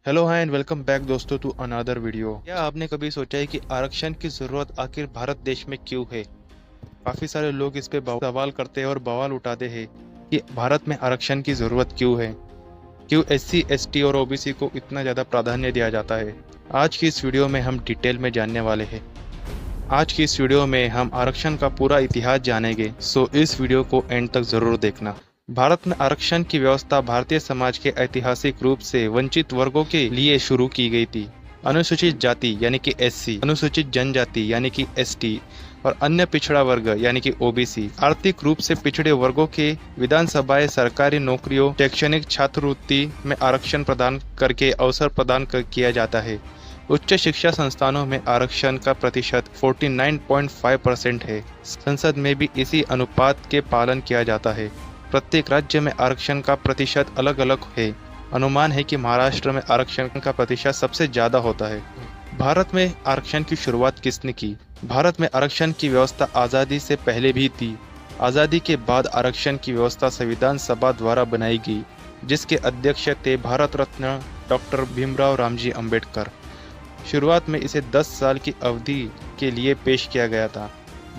Hello hi and welcome back दोस्तों to another video. क्या आपने कभी सोचा है कि आरक्षण की जरूरत आखिर भारत देश में क्यों है? काफी सारे लोग इस पे सवाल करते हैं और बवाल उठाते हैं कि भारत में आरक्षण की जरूरत क्यों है, क्यों एससी एसटी और ओबीसी को इतना ज्यादा प्राधान्य दिया जाता है। आज की इस वीडियो में हम डिटेल में जानने वाले हैं। आज की इस वीडियो में हम आरक्षण का पूरा इतिहास जानेंगे, सो इस वीडियो को एंड तक जरूर देखना। भारत में आरक्षण की व्यवस्था भारतीय समाज के ऐतिहासिक रूप से वंचित वर्गों के लिए शुरू की गई थी। अनुसूचित जाति यानी कि एससी, अनुसूचित जनजाति यानी कि एसटी और अन्य पिछड़ा वर्ग यानी कि ओबीसी आर्थिक रूप से पिछड़े वर्गों के विधानसभाएं सरकारी नौकरियों, शैक्षणिक छात्रवृत्ति में आरक्षण प्रदान करके अवसर प्रदान किया जाता है। उच्च शिक्षा संस्थानों में आरक्षण का प्रतिशत 49.5% है। संसद में भी इसी अनुपात के पालन किया जाता है। प्रत्येक राज्य में आरक्षण का प्रतिशत अलग अलग है। अनुमान है कि महाराष्ट्र में आरक्षण का प्रतिशत सबसे ज्यादा होता है। भारत में आरक्षण की शुरुआत किसने की? भारत में आरक्षण की व्यवस्था आज़ादी से पहले भी थी। आज़ादी के बाद आरक्षण की व्यवस्था संविधान सभा द्वारा बनाई गई, जिसके अध्यक्ष थे भारत रत्न डॉक्टर भीमराव रामजी अंबेडकर। शुरुआत में इसे 10 साल की अवधि के लिए पेश किया गया था।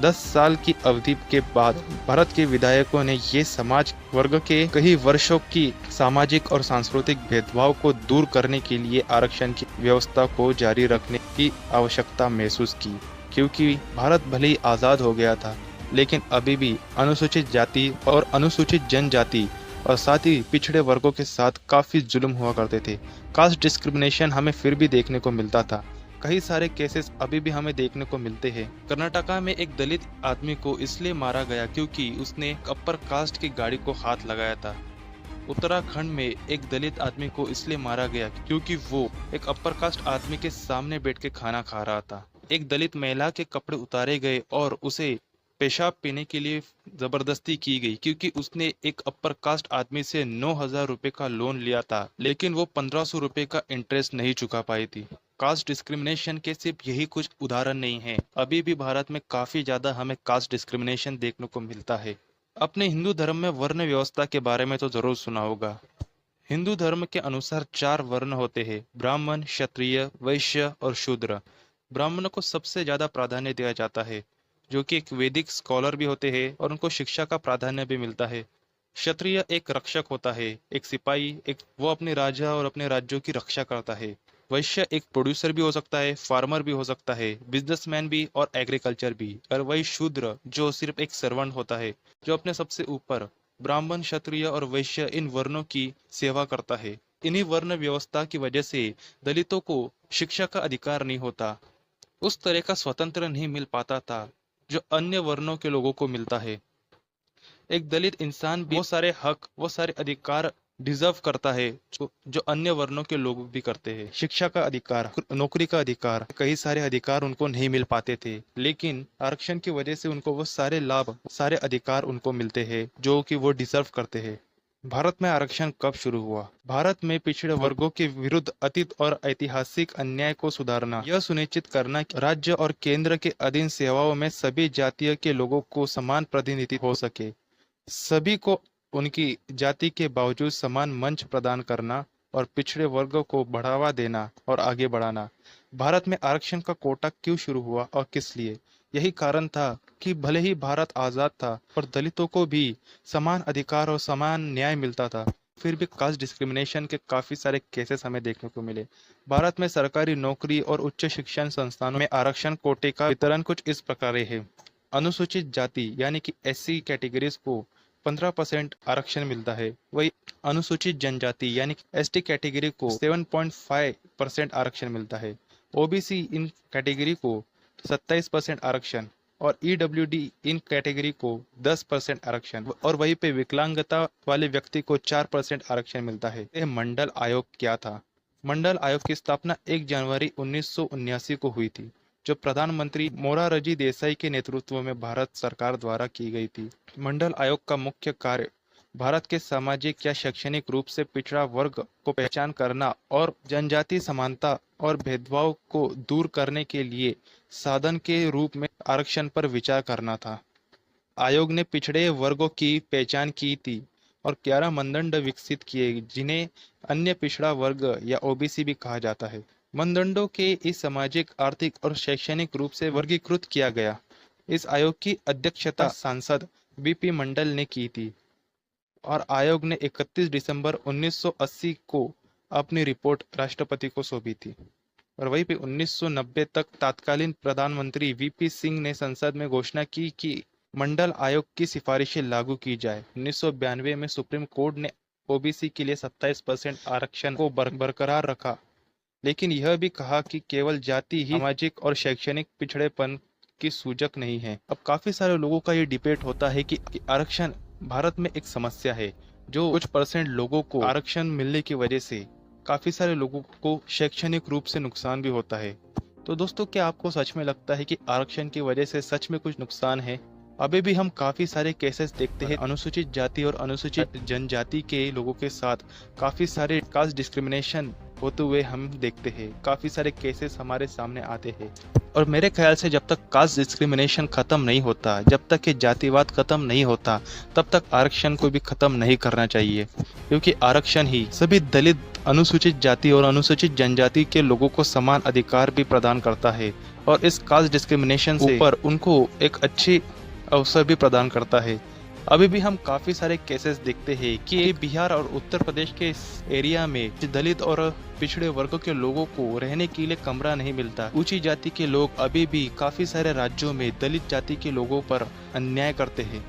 10 साल की अवधि के बाद भारत के विधायकों ने ये समाज वर्ग के कई वर्षों की सामाजिक और सांस्कृतिक भेदभाव को दूर करने के लिए आरक्षण की व्यवस्था को जारी रखने की आवश्यकता महसूस की। क्योंकि भारत भले ही आज़ाद हो गया था, लेकिन अभी भी अनुसूचित जाति और अनुसूचित जनजाति और साथ ही पिछड़े वर्गों के साथ काफी जुल्म हुआ करते थे। कास्ट डिस्क्रिमिनेशन हमें फिर भी देखने को मिलता था। कई सारे केसेस अभी भी हमें देखने को मिलते हैं। कर्नाटका में एक दलित आदमी को इसलिए मारा गया क्योंकि उसने अपर कास्ट की गाड़ी को हाथ लगाया था। उत्तराखंड में एक दलित आदमी को इसलिए मारा गया क्योंकि वो एक अपर कास्ट आदमी के सामने बैठ के खाना खा रहा था। एक दलित महिला के कपड़े उतारे गए और उसे पेशाब पीने के लिए जबरदस्ती की गई क्योंकि उसने एक अपर कास्ट आदमी से 9,000 रुपए का लोन लिया था, लेकिन वो 1,500 रुपए का इंटरेस्ट नहीं चुका पाई थी। कास्ट डिस्क्रिमिनेशन के सिर्फ यही कुछ उदाहरण नहीं है। अभी भी भारत में काफी ज्यादा हमें कास्ट डिस्क्रिमिनेशन देखने को मिलता है। अपने हिंदू धर्म में वर्ण व्यवस्था के बारे में तो जरूर सुना होगा। हिंदू धर्म के अनुसार 4 वर्ण होते हैं: ब्राह्मण, क्षत्रिय, वैश्य और शूद्र। ब्राह्मणों को सबसे ज्यादा प्राधान्य दिया जाता है, जो कि एक वैदिक स्कॉलर भी होते हैं और उनको शिक्षा का प्राधान्य भी मिलता है। क्षत्रिय एक रक्षक होता है, एक सिपाही, एक वो अपने राजा और अपने राज्यों की रक्षा करता है। वैश्य एक प्रोड्यूसर भी हो सकता है, फार्मर भी हो सकता है, बिजनेसमैन भी और एग्रीकल्चर भी। और वही शूद्र जो सिर्फ एक सर्वेंट होता है, जो अपने सबसे ऊपर ब्राह्मण, क्षत्रिय और वैश्य इन वर्णों की सेवा करता है। इन्हीं वर्ण व्यवस्था की वजह से दलितों को शिक्षा का अधिकार नहीं होता, उस तरह का स्वतंत्र नहीं मिल पाता था जो अन्य वर्णों के लोगों को मिलता है। एक दलित इंसान भी वो सारे हक, वो सारे अधिकार डिजर्व करता है जो अन्य वर्णों के लोग भी करते हैं। शिक्षा का अधिकार, नौकरी का अधिकार, कई सारे अधिकार उनको नहीं मिल पाते थे, लेकिन आरक्षण की वजह से उनको वो सारे लाभ, सारे अधिकार उनको मिलते हैं जो कि वो डिजर्व करते हैं। भारत में आरक्षण कब शुरू हुआ? भारत में पिछड़े वर्गों के विरुद्ध अतीत और ऐतिहासिक अन्याय को सुधारना, यह सुनिश्चित करना कि राज्य और केंद्र के अधीन सेवाओं में सभी जातियों के लोगों को समान प्रतिनिधित्व हो सके, सभी को उनकी जाति के बावजूद समान मंच प्रदान करना और पिछड़े वर्गों को बढ़ावा देना और आगे बढ़ाना। भारत में आरक्षण का कोटा क्यों शुरू हुआ और किस लिए? यही कारण था कि भले ही भारत आजाद था और दलितों को भी समान अधिकार और समान न्याय मिलता था, फिर भी कास्ट डिस्क्रिमिनेशन के काफी सारे केसेस हमें देखने को मिले। भारत में सरकारी नौकरी और उच्च शिक्षण संस्थानों में आरक्षण कोटे का वितरण कुछ इस प्रकार है। अनुसूचित जाति यानी कि एससी कैटेगरीज को 15% आरक्षण मिलता है। वही अनुसूचित जनजाति यानी कि एसटी कैटेगरी को 7.5% आरक्षण मिलता है। ओबीसी इन कैटेगरी को 27% आरक्षण और ईडब्ल्यूडी इन कैटेगरी को 10% आरक्षण और वहीं पे विकलांगता वाले व्यक्ति को 4% आरक्षण मिलता है। यह मंडल आयोग क्या था? मंडल आयोग की स्थापना 1 जनवरी 1979 को हुई थी, जो प्रधानमंत्री मोरारजी देसाई के नेतृत्व में भारत सरकार द्वारा की गई थी। मंडल आयोग का मुख्य कार्य भारत के सामाजिक या शैक्षणिक रूप से पिछड़ा वर्ग को पहचान करना और जनजाति समानता और भेदभाव को दूर करने के लिए साधन के रूप में आरक्षण पर विचार करना था। आयोग ने पिछड़े वर्गों की पहचान की थी और 11 मानदंड विकसित किए जिन्हें अन्य पिछड़ा वर्ग या ओबीसी भी कहा जाता है। मानदंडों के इस सामाजिक, आर्थिक और शैक्षणिक रूप से वर्गीकृत किया गया। इस आयोग की अध्यक्षता सांसद बीपी मंडल ने की थी और आयोग ने 31 दिसंबर 1980 को अपनी रिपोर्ट राष्ट्रपति को सौंपी थी। और वहीं पे 1990 तक तत्कालीन प्रधानमंत्री वीपी सिंह ने संसद में घोषणा की कि मंडल आयोग की सिफारिशें लागू की जाए। 1992 में सुप्रीम कोर्ट ने ओबीसी के लिए 27% आरक्षण को बरकरार रखा, लेकिन यह भी कहा कि केवल जाति ही सामाजिक और शैक्षणिक पिछड़ेपन की सूचक नहीं है। अब काफी सारे लोगों का ये डिबेट होता है कि आरक्षण भारत में एक समस्या है, जो कुछ परसेंट लोगों को आरक्षण मिलने की वजह से काफी सारे लोगों को शैक्षणिक रूप से नुकसान भी होता है। तो दोस्तों, क्या आपको सच में लगता है कि आरक्षण की वजह से सच में कुछ नुकसान है? अभी भी हम काफी सारे केसेस देखते हैं अनुसूचित जाति और अनुसूचित जनजाति के लोगों के साथ काफी सारे कास्ट डिस्क्रिमिनेशन होते हुए हम देखते हैं। काफी सारे केसेस हमारे सामने आते हैं और मेरे ख्याल से जब तक कास्ट डिस्क्रिमिनेशन खत्म नहीं होता, जब तक ये जातिवाद खत्म नहीं होता, तब तक आरक्षण को भी खत्म नहीं करना चाहिए, क्योंकि आरक्षण ही सभी दलित, अनुसूचित जाति और अनुसूचित जनजाति के लोगों को समान अधिकार भी प्रदान करता है और इस कास्ट डिस्क्रिमिनेशन से ऊपर उनको एक अच्छी अवसर भी प्रदान करता है। अभी भी हम काफी सारे केसेस देखते हैं कि बिहार और उत्तर प्रदेश के एरिया में दलित और पिछड़े वर्गों के लोगों को रहने के लिए कमरा नहीं मिलता। ऊंची जाति के लोग अभी भी काफी सारे राज्यों में दलित जाति के लोगों पर अन्याय करते हैं।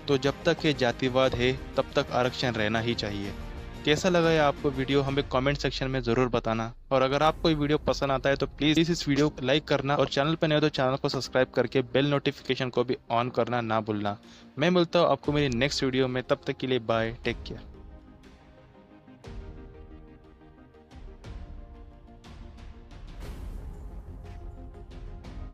तो जब तक ये जातिवाद है तब तक आरक्षण रहना ही चाहिए। कैसा लगा ये आपको वीडियो, हमें कमेंट सेक्शन में जरूर बताना। और अगर आपको ये वीडियो पसंद आता है तो प्लीज इस वीडियो को लाइक करना और चैनल पर नए हो तो चैनल को सब्सक्राइब करके बेल नोटिफिकेशन को भी ऑन करना ना भूलना। मैं मिलता हूँ आपको मेरी नेक्स्ट वीडियो में, तब तक के लिए बाय, टेक केयर।